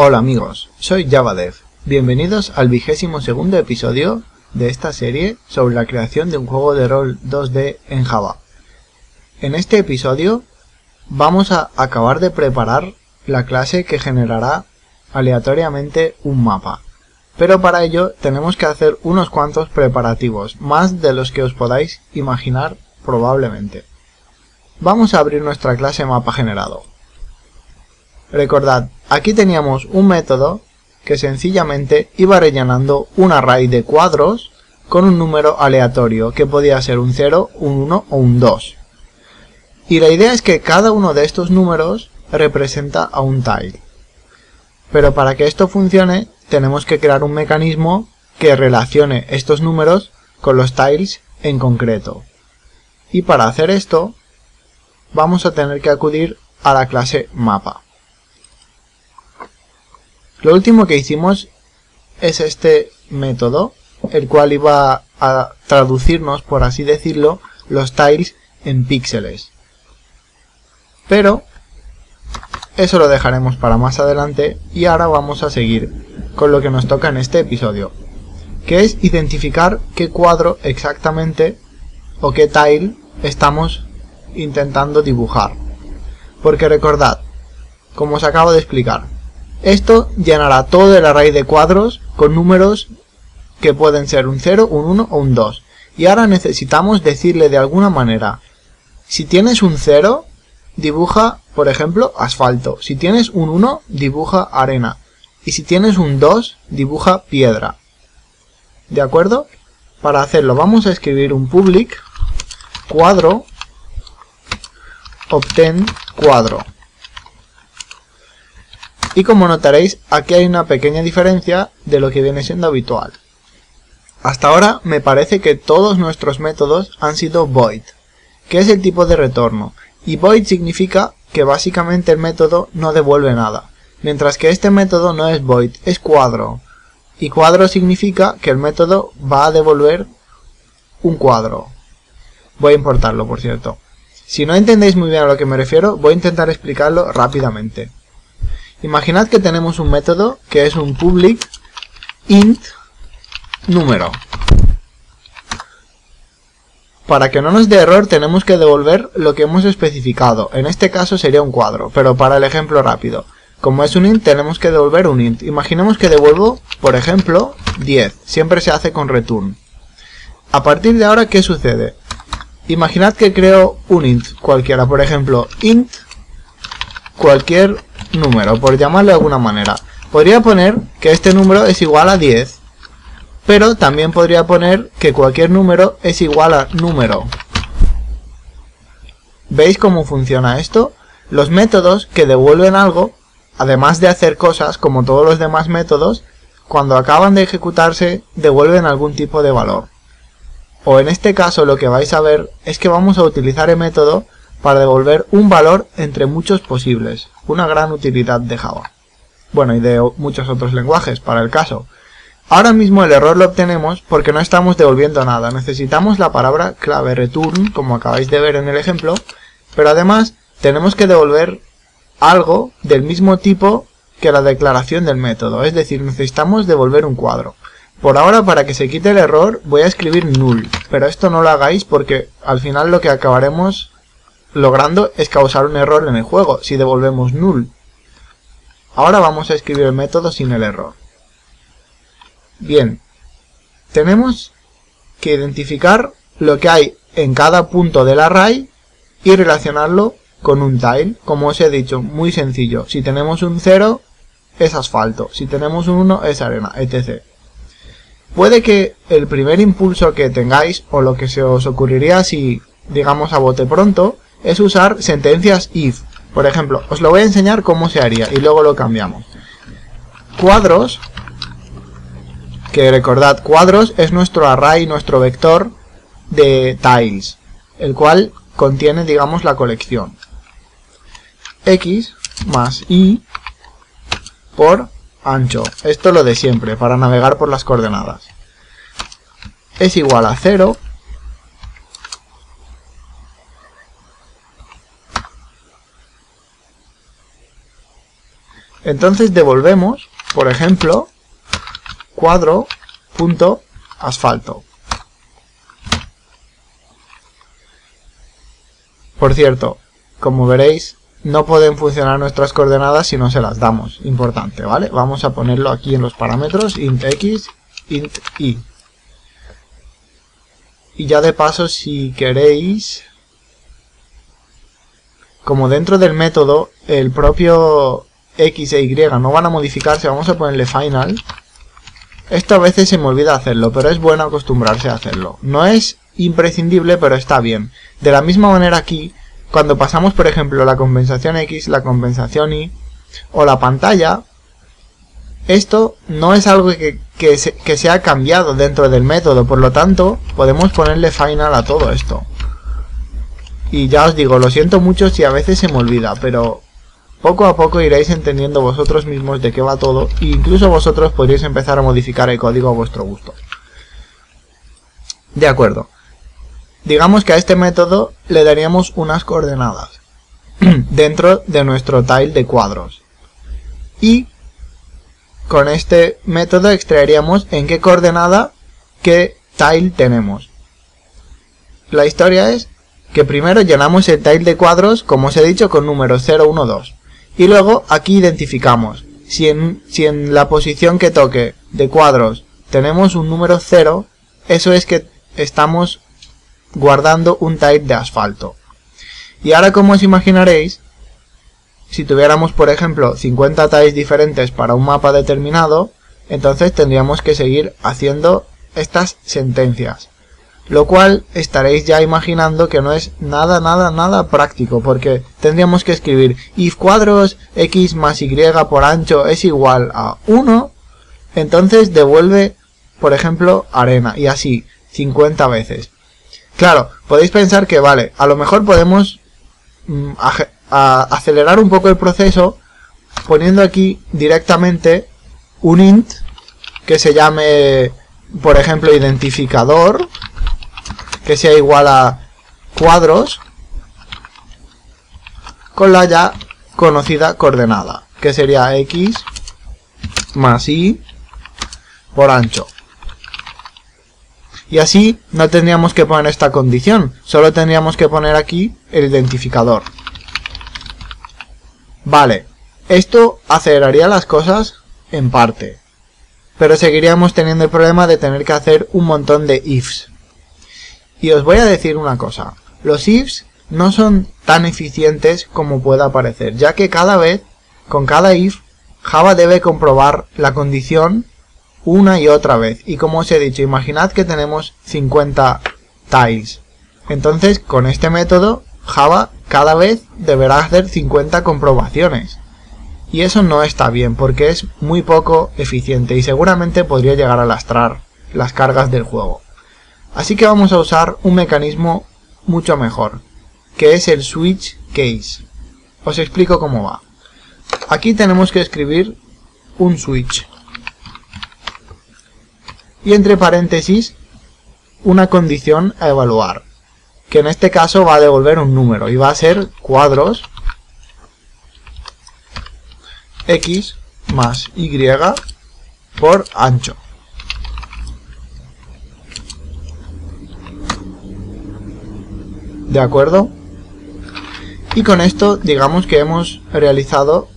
Hola amigos, soy JavaDev. Bienvenidos al 22º episodio de esta serie sobre la creación de un juego de rol 2D en Java. En este episodio vamos a acabar de preparar la clase que generará aleatoriamente un mapa. Pero para ello tenemos que hacer unos cuantos preparativos, más de los que os podáis imaginar probablemente. Vamos a abrir nuestra clase mapa generado. Recordad, aquí teníamos un método que sencillamente iba rellenando un array de cuadros con un número aleatorio, que podía ser un 0, un 1 o un 2. Y la idea es que cada uno de estos números representa a un tile. Pero para que esto funcione, tenemos que crear un mecanismo que relacione estos números con los tiles en concreto. Y para hacer esto, vamos a tener que acudir a la clase mapa. Lo último que hicimos es este método, el cual iba a traducirnos, por así decirlo, los tiles en píxeles. Pero eso lo dejaremos para más adelante y ahora vamos a seguir con lo que nos toca en este episodio, que es identificar qué cuadro exactamente o qué tile estamos intentando dibujar. Porque recordad, como os acabo de explicar, esto llenará todo el array de cuadros con números que pueden ser un 0, un 1 o un 2. Y ahora necesitamos decirle de alguna manera, si tienes un 0, dibuja, por ejemplo, asfalto. Si tienes un 1, dibuja arena. Y si tienes un 2, dibuja piedra. ¿De acuerdo? Para hacerlo vamos a escribir un public cuadro obtain cuadro. Y como notaréis, aquí hay una pequeña diferencia de lo que viene siendo habitual. Hasta ahora me parece que todos nuestros métodos han sido void, que es el tipo de retorno, y void significa que básicamente el método no devuelve nada, mientras que este método no es void, es cuadro, y cuadro significa que el método va a devolver un cuadro. Voy a importarlo, por cierto. Si no entendéis muy bien a lo que me refiero, voy a intentar explicarlo rápidamente. Imaginad que tenemos un método que es un public int número. Para que no nos dé error tenemos que devolver lo que hemos especificado. En este caso sería un cuadro, pero para el ejemplo rápido, como es un int tenemos que devolver un int. Imaginemos que devuelvo, por ejemplo, 10. Siempre se hace con return. A partir de ahora, ¿qué sucede? Imaginad que creo un int cualquiera, por ejemplo, int cualquier número, por llamarlo de alguna manera. Podría poner que este número es igual a 10, pero también podría poner que cualquier número es igual a número. ¿Veis cómo funciona esto? Los métodos que devuelven algo, además de hacer cosas como todos los demás métodos, cuando acaban de ejecutarse devuelven algún tipo de valor. O en este caso lo que vais a ver es que vamos a utilizar el método para devolver un valor entre muchos posibles, una gran utilidad de Java. Bueno, y de muchos otros lenguajes, para el caso. Ahora mismo el error lo obtenemos porque no estamos devolviendo nada, necesitamos la palabra clave return, como acabáis de ver en el ejemplo, pero además tenemos que devolver algo del mismo tipo que la declaración del método, es decir, necesitamos devolver un cuadro. Por ahora, para que se quite el error, voy a escribir null, pero esto no lo hagáis porque al final lo que acabaremos logrando es causar un error en el juego si devolvemos null. Ahora vamos a escribir el método sin el error. Bien, tenemos que identificar lo que hay en cada punto del array y relacionarlo con un tile. Como os he dicho, muy sencillo. Si tenemos un 0 es asfalto, si tenemos un 1 es arena, etc. Puede que el primer impulso que tengáis o lo que se os ocurriría si, digamos a bote pronto, es usar sentencias if. Por ejemplo, os lo voy a enseñar cómo se haría y luego lo cambiamos. Cuadros, que recordad, cuadros es nuestro array, nuestro vector de tiles, el cual contiene, digamos, la colección. X más y por ancho. Esto es lo de siempre, para navegar por las coordenadas. Es igual a 0 Entonces devolvemos, por ejemplo, cuadro.asfalto. Por cierto, como veréis, no pueden funcionar nuestras coordenadas si no se las damos. Importante, ¿vale? Vamos a ponerlo aquí en los parámetros, int x, int y. Y ya de paso, si queréis, como dentro del método el propio x e y no van a modificarse, vamos a ponerle final. Esto a veces se me olvida hacerlo, pero es bueno acostumbrarse a hacerlo. No es imprescindible, pero está bien. De la misma manera aquí, cuando pasamos por ejemplo la compensación x, la compensación y o la pantalla, esto no es algo que se ha cambiado dentro del método, por lo tanto podemos ponerle final a todo esto. Y ya os digo, lo siento mucho si a veces se me olvida, pero poco a poco iréis entendiendo vosotros mismos de qué va todo, e incluso vosotros podréis empezar a modificar el código a vuestro gusto. De acuerdo. Digamos que a este método le daríamos unas coordenadas dentro de nuestro tile de cuadros. Y con este método extraeríamos en qué coordenada, qué tile tenemos. La historia es que primero llenamos el tile de cuadros, como os he dicho, con números 0, 1, 2. Y luego aquí identificamos. Si en la posición que toque de cuadros tenemos un número 0, eso es que estamos guardando un tile de asfalto. Y ahora, como os imaginaréis, si tuviéramos por ejemplo 50 tiles diferentes para un mapa determinado, entonces tendríamos que seguir haciendo estas sentencias, lo cual estaréis ya imaginando que no es nada práctico, porque tendríamos que escribir if cuadros x más y por ancho es igual a 1, entonces devuelve por ejemplo arena, y así 50 veces. Claro, podéis pensar que vale, a lo mejor podemos acelerar un poco el proceso poniendo aquí directamente un int que se llame, por ejemplo, identificador, que sea igual a cuadros con la ya conocida coordenada, que sería x más y por ancho. Y así no tendríamos que poner esta condición, solo tendríamos que poner aquí el identificador. Vale, esto aceleraría las cosas en parte, pero seguiríamos teniendo el problema de tener que hacer un montón de ifs. Y os voy a decir una cosa, los ifs no son tan eficientes como pueda parecer, ya que cada vez, con cada if, Java debe comprobar la condición una y otra vez. Y como os he dicho, imaginad que tenemos 50 tiles. Entonces, con este método, Java cada vez deberá hacer 50 comprobaciones. Y eso no está bien, porque es muy poco eficiente y seguramente podría llegar a lastrar las cargas del juego. Así que vamos a usar un mecanismo mucho mejor, que es el switch case. Os explico cómo va. Aquí tenemos que escribir un switch. Y entre paréntesis, una condición a evaluar, que en este caso va a devolver un número, y va a ser cuadros x más y por ancho. ¿De acuerdo? Y con esto, digamos que hemos realizado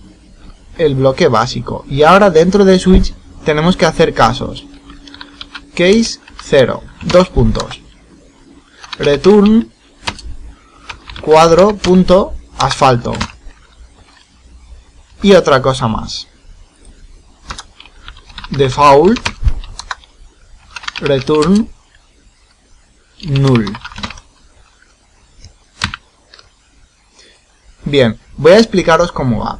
el bloque básico. Y ahora dentro de switch tenemos que hacer casos. Case 0, 2 puntos. Return cuadro.asfalto. Y otra cosa más. Default return null. Bien, voy a explicaros cómo va.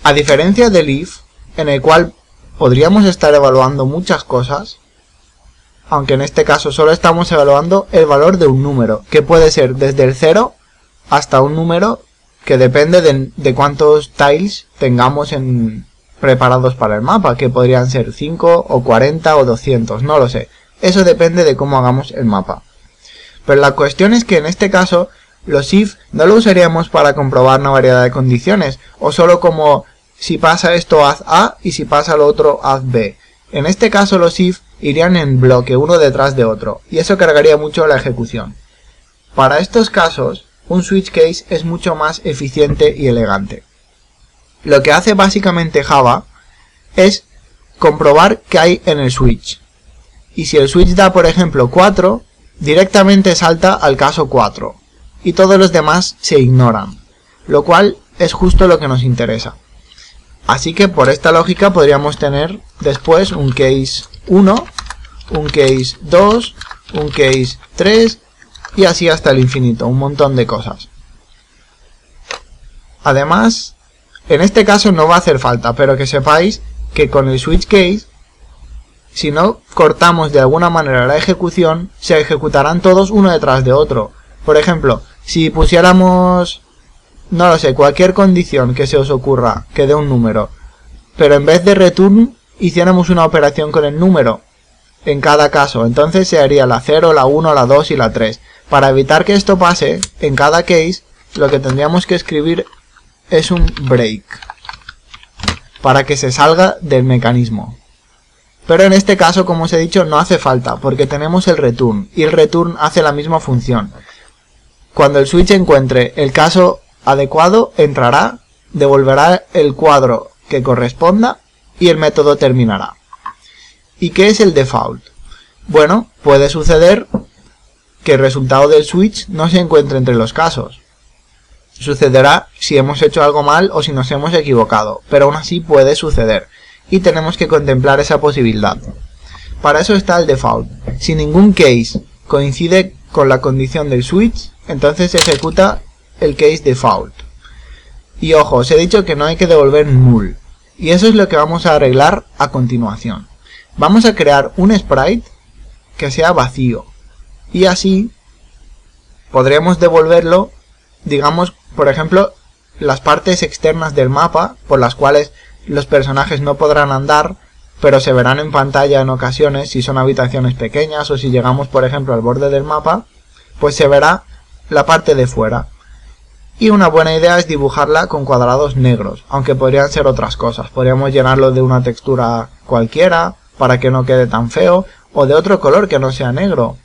A diferencia del if, en el cual podríamos estar evaluando muchas cosas, aunque en este caso solo estamos evaluando el valor de un número, que puede ser desde el 0 hasta un número que depende de cuántos tiles tengamos preparados para el mapa, que podrían ser 5 o 40 o 200, no lo sé. Eso depende de cómo hagamos el mapa. Pero la cuestión es que en este caso los if no lo usaríamos para comprobar una variedad de condiciones, o solo como si pasa esto haz A y si pasa lo otro haz B. En este caso los if irían en bloque uno detrás de otro y eso cargaría mucho la ejecución. Para estos casos, un switch case es mucho más eficiente y elegante. Lo que hace básicamente Java es comprobar qué hay en el switch. Y si el switch da, por ejemplo, 4, directamente salta al caso 4. Y todos los demás se ignoran. Lo cual es justo lo que nos interesa. Así que por esta lógica podríamos tener después un case 1, un case 2, un case 3 y así hasta el infinito, un montón de cosas. Además, en este caso no va a hacer falta, pero que sepáis que con el switch case, si no cortamos de alguna manera la ejecución, se ejecutarán todos uno detrás de otro. Por ejemplo, si pusiéramos, no lo sé, cualquier condición que se os ocurra que dé un número, pero en vez de return hiciéramos una operación con el número en cada caso, entonces se haría la 0, la 1, la 2 y la 3. Para evitar que esto pase, en cada case, lo que tendríamos que escribir es un break, para que se salga del mecanismo. Pero en este caso, como os he dicho, no hace falta, porque tenemos el return, y el return hace la misma función. Cuando el switch encuentre el caso adecuado, entrará, devolverá el cuadro que corresponda, y el método terminará. ¿Y qué es el default? Bueno, puede suceder que el resultado del switch no se encuentre entre los casos. Sucederá si hemos hecho algo mal o si nos hemos equivocado, pero aún así puede suceder, y tenemos que contemplar esa posibilidad. Para eso está el default. Si ningún case coincide con la condición del switch, entonces se ejecuta el case default. Y ojo, os he dicho que no hay que devolver null, y eso es lo que vamos a arreglar a continuación. Vamos a crear un sprite que sea vacío, y así podremos devolverlo, digamos, por ejemplo, las partes externas del mapa, por las cuales los personajes no podrán andar, pero se verán en pantalla en ocasiones si son habitaciones pequeñas o si llegamos, por ejemplo, al borde del mapa, pues se verá la parte de fuera. Y una buena idea es dibujarla con cuadrados negros, aunque podrían ser otras cosas. Podríamos llenarlo de una textura cualquiera, para que no quede tan feo, o de otro color que no sea negro.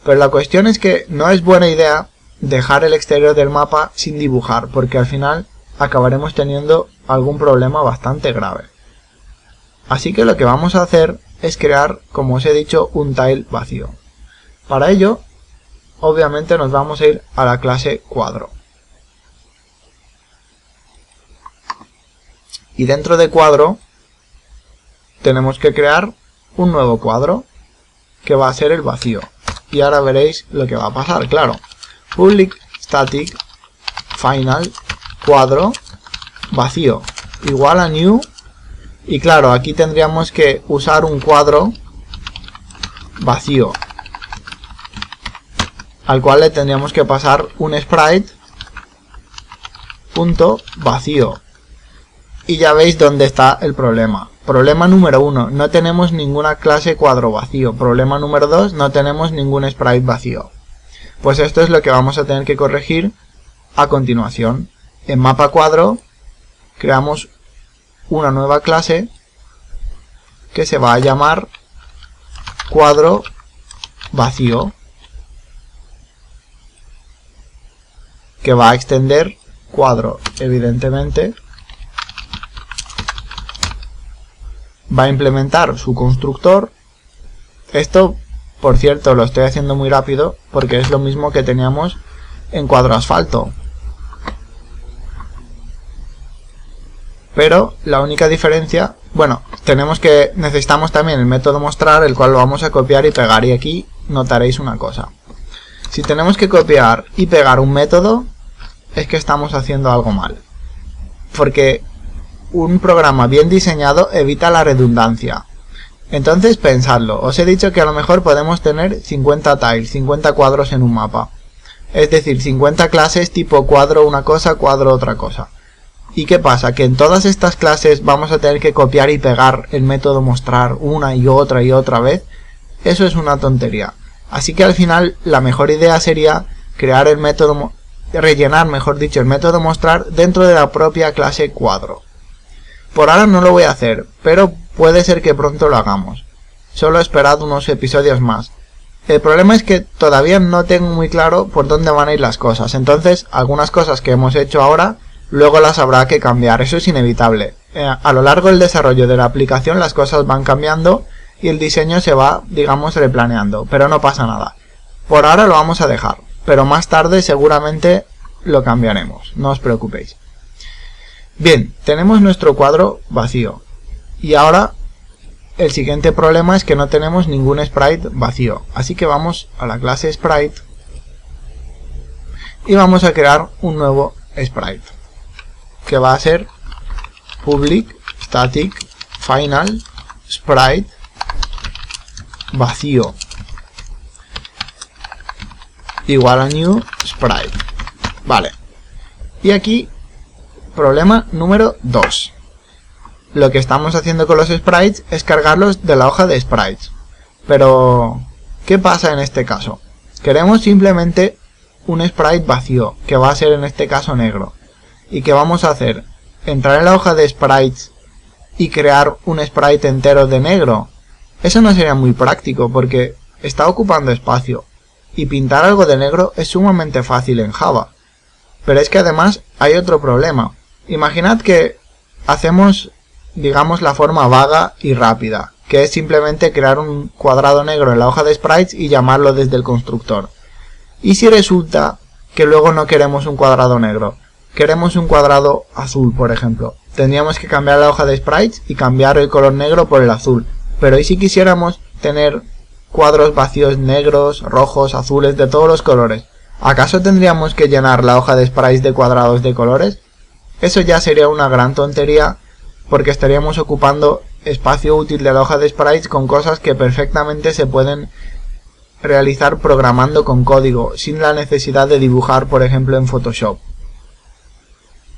Pero la cuestión es que no es buena idea dejar el exterior del mapa sin dibujar, porque al final acabaremos teniendo algún problema bastante grave. Así que lo que vamos a hacer es crear, como os he dicho, un tile vacío. Para ello, obviamente nos vamos a ir a la clase cuadro. Y dentro de cuadro tenemos que crear un nuevo cuadro que va a ser el vacío. Y ahora veréis lo que va a pasar, claro. Public static final cuadro vacío igual a new, y claro, aquí tendríamos que usar un cuadro vacío al cual le tendríamos que pasar un sprite punto vacío. Y ya veis dónde está el problema. Problema número 1, no tenemos ninguna clase cuadro vacío. Problema número 2, no tenemos ningún sprite vacío. Pues esto es lo que vamos a tener que corregir a continuación. En mapa cuadro creamos una nueva clase que se va a llamar cuadro vacío, que va a extender cuadro, evidentemente. Va a implementar su constructor. Esto, por cierto, lo estoy haciendo muy rápido porque es lo mismo que teníamos en cuadro asfalto. Pero la única diferencia, bueno, necesitamos también el método mostrar, el cual lo vamos a copiar y pegar, y aquí notaréis una cosa. Si tenemos que copiar y pegar un método, es que estamos haciendo algo mal. Porque un programa bien diseñado evita la redundancia. Entonces pensadlo, os he dicho que a lo mejor podemos tener 50 tiles, 50 cuadros en un mapa. Es decir, 50 clases tipo cuadro una cosa, cuadro otra cosa. ¿Y qué pasa? Que en todas estas clases vamos a tener que copiar y pegar el método mostrar una y otra vez. Eso es una tontería. Así que al final la mejor idea sería crear el método, rellenar mejor dicho, el método mostrar dentro de la propia clase cuadro. Por ahora no lo voy a hacer, pero puede ser que pronto lo hagamos. Solo esperad unos episodios más. El problema es que todavía no tengo muy claro por dónde van a ir las cosas, entonces algunas cosas que hemos hecho ahora, luego las habrá que cambiar, eso es inevitable. A lo largo del desarrollo de la aplicación las cosas van cambiando y el diseño se va, digamos, replaneando, pero no pasa nada. Por ahora lo vamos a dejar, pero más tarde seguramente lo cambiaremos, no os preocupéis. Bien, tenemos nuestro cuadro vacío y ahora el siguiente problema es que no tenemos ningún sprite vacío, así que vamos a la clase sprite y vamos a crear un nuevo sprite que va a ser public static final sprite vacío igual a new sprite. Vale, y aquí problema número 2. Lo que estamos haciendo con los sprites es cargarlos de la hoja de sprites. Pero, ¿qué pasa en este caso? Queremos simplemente un sprite vacío, que va a ser en este caso negro. ¿Y qué vamos a hacer? ¿Entrar en la hoja de sprites y crear un sprite entero de negro? Eso no sería muy práctico porque está ocupando espacio. Y pintar algo de negro es sumamente fácil en Java. Pero es que además hay otro problema. Imaginad que hacemos, digamos, la forma vaga y rápida, que es simplemente crear un cuadrado negro en la hoja de sprites y llamarlo desde el constructor. ¿Y si resulta que luego no queremos un cuadrado negro? Queremos un cuadrado azul, por ejemplo. Tendríamos que cambiar la hoja de sprites y cambiar el color negro por el azul. Pero ¿y si quisiéramos tener cuadros vacíos negros, rojos, azules, de todos los colores? ¿Acaso tendríamos que llenar la hoja de sprites de cuadrados de colores? Eso ya sería una gran tontería porque estaríamos ocupando espacio útil de la hoja de sprites con cosas que perfectamente se pueden realizar programando con código sin la necesidad de dibujar, por ejemplo, en Photoshop.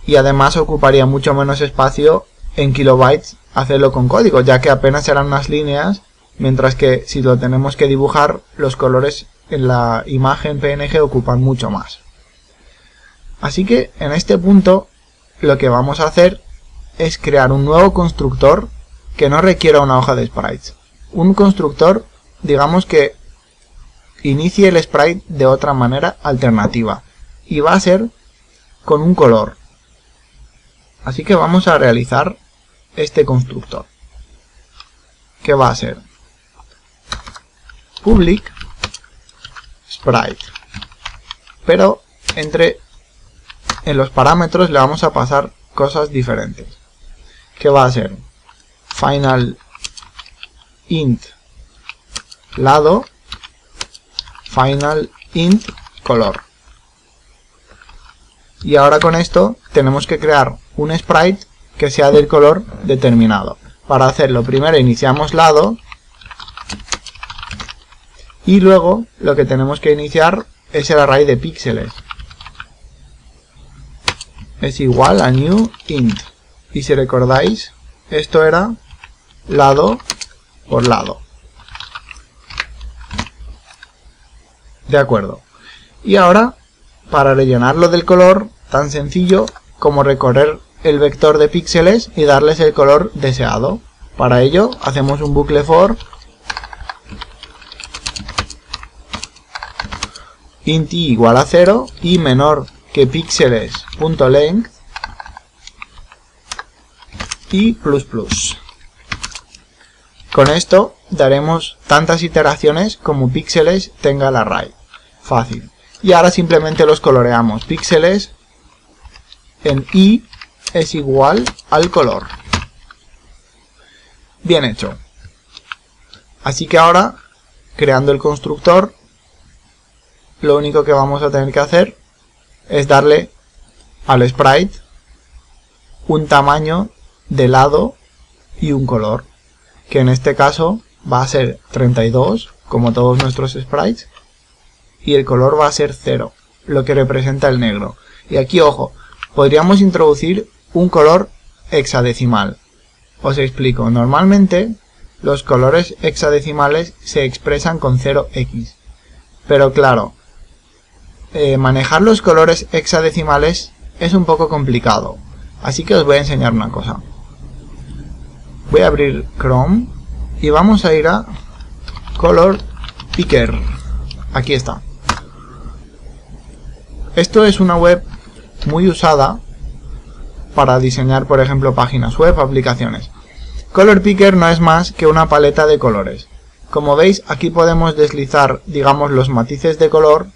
Y además ocuparía mucho menos espacio en kilobytes hacerlo con código, ya que apenas serán unas líneas, mientras que si lo tenemos que dibujar, los colores en la imagen PNG ocupan mucho más. Así que en este punto lo que vamos a hacer es crear un nuevo constructor que no requiera una hoja de sprites. Un constructor, digamos, que inicie el sprite de otra manera alternativa. Y va a ser con un color. Así que vamos a realizar este constructor. Que va a ser public sprite. Pero en los parámetros le vamos a pasar cosas diferentes. Que va a ser final int lado, final int color. Y ahora con esto tenemos que crear un sprite que sea del color determinado. Para hacerlo primero iniciamos lado y luego lo que tenemos que iniciar es el array de píxeles. Es igual a new int. Y si recordáis, esto era lado por lado. De acuerdo. Y ahora, para rellenarlo del color, tan sencillo como recorrer el vector de píxeles y darles el color deseado. Para ello, hacemos un bucle for int i igual a 0 y menor que píxeles.length y ++. Con esto daremos tantas iteraciones como píxeles tenga el array. Fácil. Y ahora simplemente los coloreamos. Píxeles en i es igual al color. Bien hecho. Así que ahora, creando el constructor, lo único que vamos a tener que hacer es darle al sprite un tamaño de lado y un color, que en este caso va a ser 32, como todos nuestros sprites, y el color va a ser 0, lo que representa el negro. Y aquí, ojo, podríamos introducir un color hexadecimal. Os explico, normalmente los colores hexadecimales se expresan con 0x, pero claro, manejar los colores hexadecimales es un poco complicado, así que os voy a enseñar una cosa. Voy a abrir Chrome y vamos a ir a Color Picker. Aquí está. Esto es una web muy usada para diseñar, por ejemplo, páginas web, aplicaciones. Color Picker no es más que una paleta de colores. Como veis, aquí podemos deslizar, digamos, los matices de color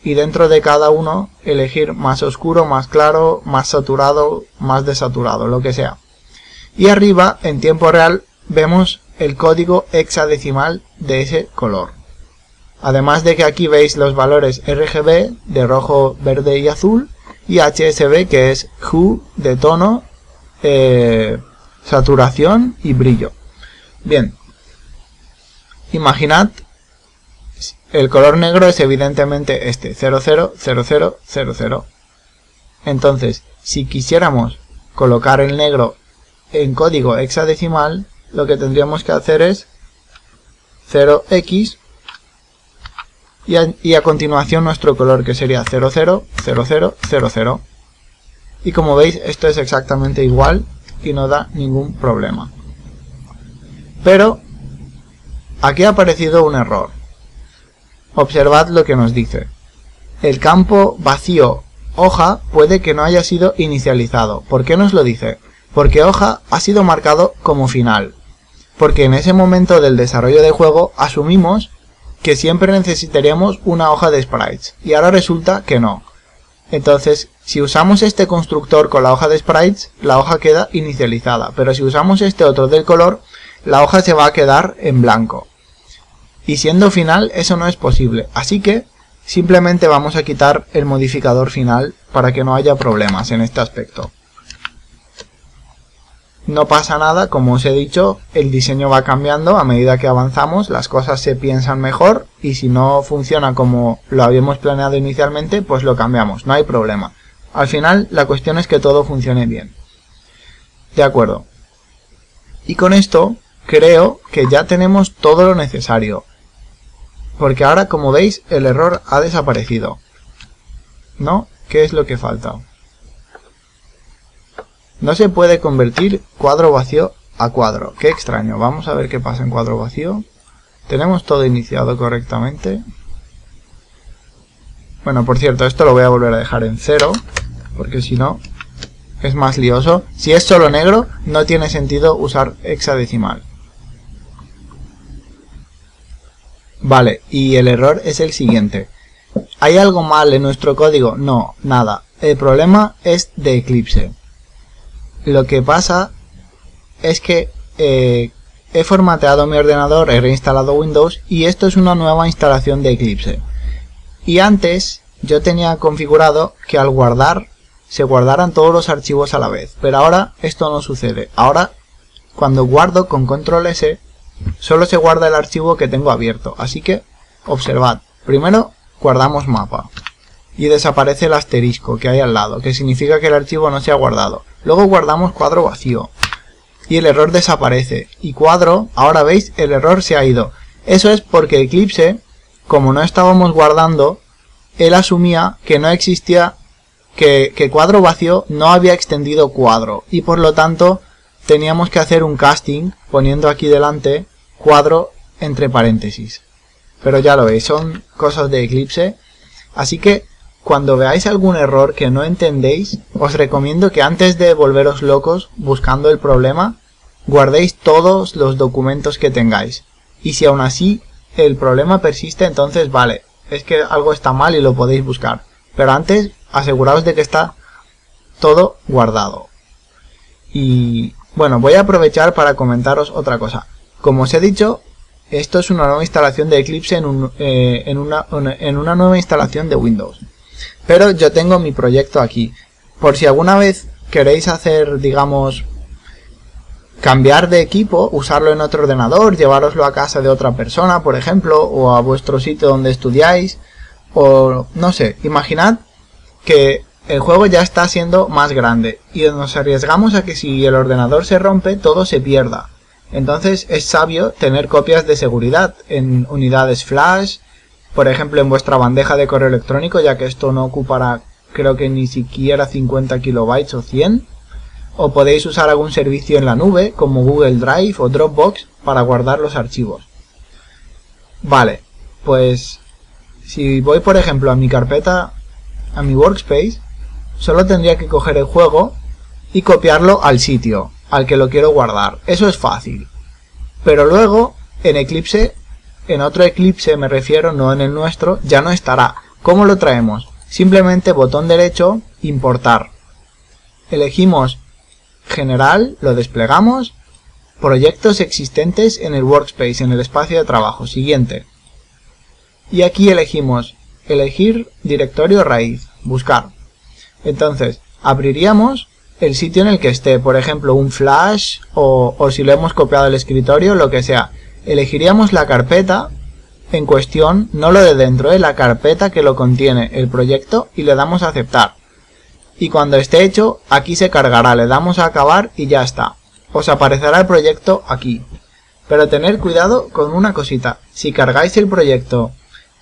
y dentro de cada uno elegir más oscuro, más claro, más saturado, más desaturado, lo que sea. Y arriba, en tiempo real, vemos el código hexadecimal de ese color. Además de que aquí veis los valores RGB de rojo, verde y azul y HSB, que es hue de tono, saturación y brillo. Bien, imaginad, el color negro es evidentemente este, 000000. Entonces, si quisiéramos colocar el negro en código hexadecimal, lo que tendríamos que hacer es 0x y a continuación nuestro color, que sería 000000. Y como veis, esto es exactamente igual y no da ningún problema. Pero aquí ha aparecido un error. Observad lo que nos dice. El campo vacío hoja puede que no haya sido inicializado. ¿Por qué nos lo dice? Porque hoja ha sido marcado como final. Porque en ese momento del desarrollo del juego asumimos que siempre necesitaríamos una hoja de sprites. Y ahora resulta que no. Entonces, si usamos este constructor con la hoja de sprites, la hoja queda inicializada. Pero si usamos este otro del color, la hoja se va a quedar en blanco. Y siendo final, eso no es posible. Así que simplemente vamos a quitar el modificador final para que no haya problemas en este aspecto. No pasa nada, como os he dicho, el diseño va cambiando a medida que avanzamos, las cosas se piensan mejor y si no funciona como lo habíamos planeado inicialmente, pues lo cambiamos, no hay problema. Al final, la cuestión es que todo funcione bien. De acuerdo. Y con esto, creo que ya tenemos todo lo necesario. Porque ahora, como veis, el error ha desaparecido. ¿No? ¿Qué es lo que falta? No se puede convertir cuadro vacío a cuadro. Qué extraño. Vamos a ver qué pasa en cuadro vacío. Tenemos todo iniciado correctamente. Bueno, por cierto, esto lo voy a volver a dejar en 0. Porque si no, es más lioso. Si es solo negro, no tiene sentido usar hexadecimal. Vale, y el error es el siguiente. ¿Hay algo mal en nuestro código? No, nada. El problema es de Eclipse. Lo que pasa es que he formateado mi ordenador, he reinstalado Windows y esto es una nueva instalación de Eclipse. Y antes yo tenía configurado que al guardar se guardaran todos los archivos a la vez, pero ahora esto no sucede. Ahora cuando guardo con control S solo se guarda el archivo que tengo abierto, así que observad. Primero guardamos mapa y desaparece el asterisco que hay al lado, que significa que el archivo no se ha guardado. Luego guardamos cuadro vacío y el error desaparece. Y cuadro, ahora veis, el error se ha ido. Eso es porque Eclipse, como no estábamos guardando, él asumía que no existía, que cuadro vacío no había extendido cuadro. Y por lo tanto teníamos que hacer un casting poniendo aquí delante cuadro entre paréntesis. Pero ya lo veis, son cosas de Eclipse. Así que cuando veáis algún error que no entendéis, os recomiendo que antes de volveros locos buscando el problema, guardéis todos los documentos que tengáis. Y si aún así el problema persiste, entonces vale, es que algo está mal y lo podéis buscar. Pero antes, aseguraos de que está todo guardado. Y bueno, voy a aprovechar para comentaros otra cosa. Como os he dicho, esto es una nueva instalación de Eclipse en una nueva instalación de Windows. Pero yo tengo mi proyecto aquí. Por si alguna vez queréis hacer, digamos, cambiar de equipo, usarlo en otro ordenador, llevároslo a casa de otra persona, por ejemplo, o a vuestro sitio donde estudiáis, o no sé, imaginad que el juego ya está siendo más grande y nos arriesgamos a que si el ordenador se rompe, todo se pierda. Entonces es sabio tener copias de seguridad en unidades flash, por ejemplo en vuestra bandeja de correo electrónico, ya que esto no ocupará creo que ni siquiera 50 kilobytes o 100, o podéis usar algún servicio en la nube como Google Drive o Dropbox para guardar los archivos. Vale, pues si voy por ejemplo a mi carpeta, a mi workspace, solo tendría que coger el juego y copiarlo al sitio al que lo quiero guardar. Eso es fácil. Pero luego en Eclipse, en otro Eclipse me refiero, no en el nuestro, ya no estará. ¿Cómo lo traemos? Simplemente botón derecho, importar. Elegimos general, lo desplegamos, proyectos existentes en el workspace, en el espacio de trabajo, siguiente. Y aquí elegimos elegir directorio raíz, buscar. Entonces abriríamos el sitio en el que esté, por ejemplo un flash o si lo hemos copiado del escritorio, lo que sea. Elegiríamos la carpeta en cuestión, no lo de dentro, la carpeta que lo contiene, el proyecto, y le damos a aceptar. Y cuando esté hecho, aquí se cargará, le damos a acabar y ya está. Os aparecerá el proyecto aquí. Pero tener cuidado con una cosita. Si cargáis el proyecto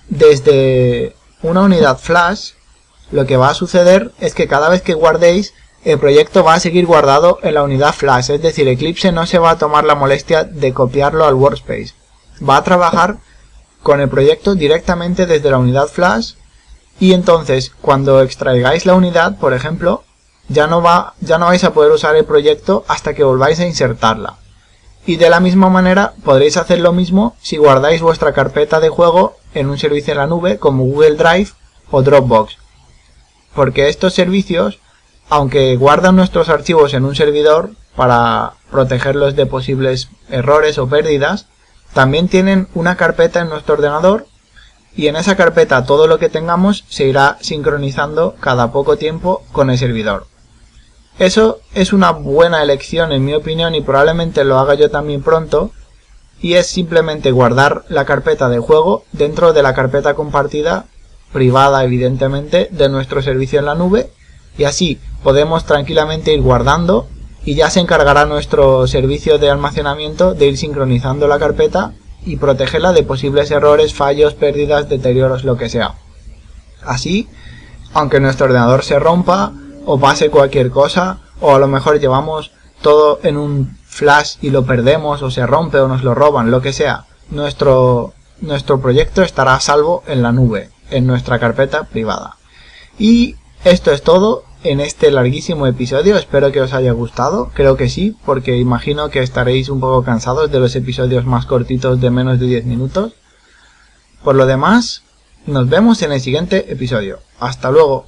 desde una unidad flash, lo que va a suceder es que cada vez que guardéis, el proyecto va a seguir guardado en la unidad flash. Es decir, Eclipse no se va a tomar la molestia de copiarlo al workspace. Va a trabajar con el proyecto directamente desde la unidad flash. Y entonces, cuando extraigáis la unidad, por ejemplo, ya no vais a poder usar el proyecto hasta que volváis a insertarla. Y de la misma manera podréis hacer lo mismo si guardáis vuestra carpeta de juego en un servicio en la nube como Google Drive o Dropbox. Porque estos servicios, aunque guardan nuestros archivos en un servidor para protegerlos de posibles errores o pérdidas, también tienen una carpeta en nuestro ordenador. Y en esa carpeta todo lo que tengamos se irá sincronizando cada poco tiempo con el servidor. Eso es una buena elección en mi opinión y probablemente lo haga yo también pronto. Y es simplemente guardar la carpeta de juego dentro de la carpeta compartida, privada evidentemente, de nuestro servicio en la nube. Y así podemos tranquilamente ir guardando y ya se encargará nuestro servicio de almacenamiento de ir sincronizando la carpeta y protegerla de posibles errores, fallos, pérdidas, deterioros, lo que sea. Así, aunque nuestro ordenador se rompa o pase cualquier cosa, o a lo mejor llevamos todo en un flash y lo perdemos o se rompe o nos lo roban, lo que sea, nuestro proyecto estará a salvo en la nube, en nuestra carpeta privada. Y esto es todo en este larguísimo episodio. Espero que os haya gustado, creo que sí, porque imagino que estaréis un poco cansados de los episodios más cortitos de menos de 10 minutos. Por lo demás, nos vemos en el siguiente episodio. Hasta luego.